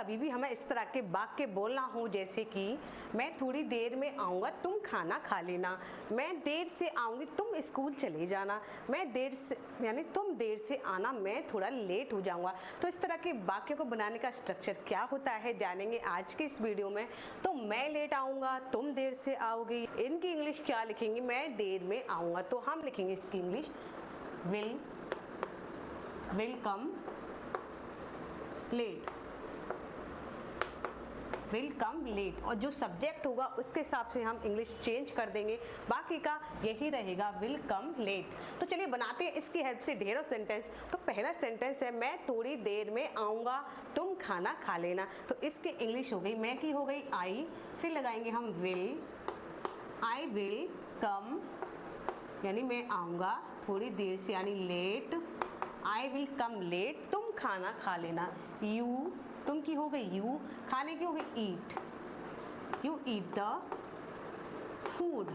कभी भी हमें इस तरह के वाक्य बोलना हो, जैसे कि मैं थोड़ी देर में आऊँगा, तुम खाना खा लेना, मैं देर से आऊँगी, तुम स्कूल चले जाना, मैं देर से यानी तुम देर से आना, मैं थोड़ा लेट हो जाऊँगा। तो इस तरह के वाक्य को बनाने का स्ट्रक्चर क्या होता है जानेंगे आज के इस वीडियो में। तो मैं लेट आऊँगा, तुम देर से आओगी, इनकी इंग्लिश क्या लिखेंगे, मैं देर में आऊँगा। तो हम लिखेंगे इसकी English will come late, will come late, और जो सब्जेक्ट होगा उसके हिसाब से हम इंग्लिश चेंज कर देंगे, बाकी का यही रहेगा विल कम लेट। तो चलिए बनाते हैं इसकी हेल्प से ढेरों सेंटेंस। तो पहला सेंटेंस है मैं थोड़ी देर में आऊँगा, तुम खाना खा लेना। तो इसकी इंग्लिश हो गई, मैं की हो गई आई, फिर लगाएंगे हम विल, आई विल कम यानी मैं आऊँगा थोड़ी देर से यानी late, I will come late, तुम खाना खा लेना, यू तुम की हो गई यू, खाने की हो गई eat, you eat the food,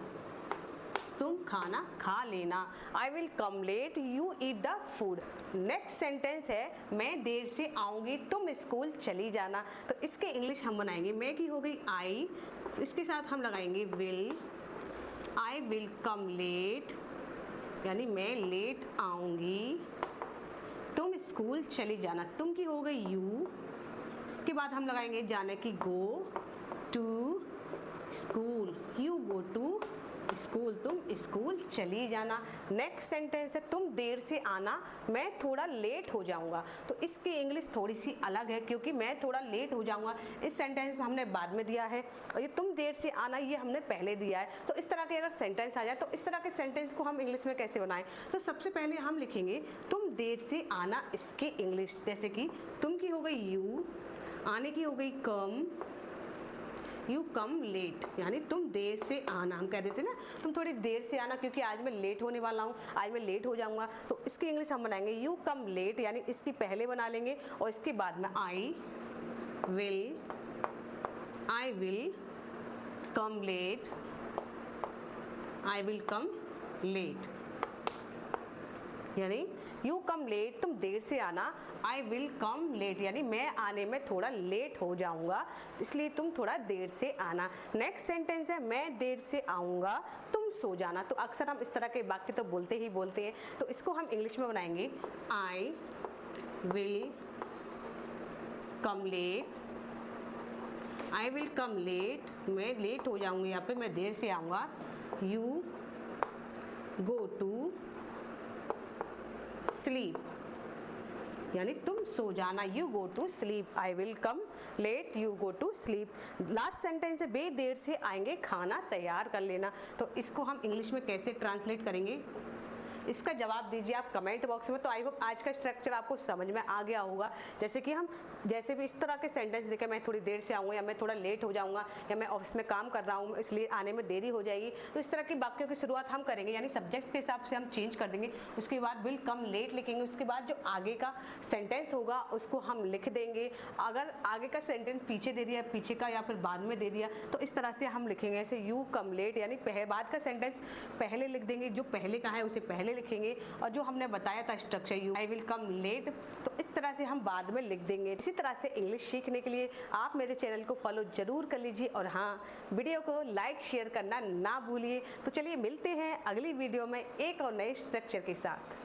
तुम खाना खा लेना, I will come late, you eat the food. Next sentence है मैं देर से आऊँगी, तुम स्कूल चली जाना। तो इसके इंग्लिश हम बनाएंगे, मैं की हो गई आई, इसके साथ हम लगाएंगे will, I will come late यानी मैं लेट आऊँगी, तुम स्कूल चली जाना, तुम की हो गई यू, इसके बाद हम लगाएंगे जाने की go to school, you go to school, तुम स्कूल चली जाना। नेक्स्ट सेंटेंस है तुम देर से आना, मैं थोड़ा लेट हो जाऊंगा। तो इसकी इंग्लिश थोड़ी सी अलग है क्योंकि मैं थोड़ा लेट हो जाऊंगा इस सेंटेंस में हमने बाद में दिया है, और ये तुम देर से आना ये हमने पहले दिया है। तो इस तरह के अगर सेंटेंस आ जाए तो इस तरह के सेंटेंस को हम इंग्लिश में कैसे बनाएं। तो सबसे पहले हम लिखेंगे तुम देर से आना, इसके इंग्लिश जैसे कि तुम की हो गई यू, आने की हो गई कम, यू कम लेट यानी तुम देर से आना। हम कह देते ना तुम थोड़ी देर से आना क्योंकि आज मैं लेट होने वाला हूँ, आज मैं लेट हो जाऊँगा। तो इसकी इंग्लिश हम बनाएंगे यू कम लेट यानी इसकी पहले बना लेंगे और इसके बाद में I will come late, I will come late यानी यू कम लेट तुम देर से आना, आई विल कम लेट यानी मैं आने में थोड़ा लेट हो जाऊंगा, इसलिए तुम थोड़ा देर से आना। नेक्स्ट सेंटेंस है मैं देर से आऊँगा, तुम सो जाना। तो अक्सर हम इस तरह के वाक्य तो बोलते ही बोलते हैं, तो इसको हम इंग्लिश में बनाएंगे I will come late, I will come late मैं लेट हो जाऊँगी, यहाँ पे मैं देर से आऊँगा, यू गो टू स्लीप यानी तुम सो जाना, you go to sleep, I will come late, you go to sleep. Last sentence है बे देर से आएंगे, खाना तैयार कर लेना। तो इसको हम इंग्लिश में कैसे ट्रांसलेट करेंगे, इसका जवाब दीजिए आप कमेंट बॉक्स में। तो आई होप आज का स्ट्रक्चर आपको समझ में आ गया होगा। जैसे कि हम जैसे भी इस तरह के सेंटेंस देखें, मैं थोड़ी देर से आऊँगा या मैं थोड़ा लेट हो जाऊँगा या मैं ऑफिस में काम कर रहा हूँ इसलिए आने में देरी हो जाएगी, तो इस तरह की वाक्यों की शुरुआत हम करेंगे यानी सब्जेक्ट के हिसाब से हम चेंज कर देंगे। उसके बाद विल कम लेट लिखेंगे, उसके बाद जो आगे का सेंटेंस होगा उसको हम लिख देंगे। अगर आगे का सेंटेंस पीछे दे दिया पीछे का या फिर बाद में दे दिया तो इस तरह से हम लिखेंगे, ऐसे यू कम लेट यानी बाद का सेंटेंस पहले लिख देंगे, जो पहले का है उसे पहले लिखेंगे, और जो हमने बताया था structure you I will come late तो इस तरह से हम बाद में लिख देंगे। इसी तरह से इंग्लिश सीखने के लिए आप मेरे चैनल को फॉलो जरूर कर लीजिए और हाँ, वीडियो को लाइक शेयर करना ना भूलिए। तो चलिए मिलते हैं अगली वीडियो में एक और नए स्ट्रक्चर के साथ।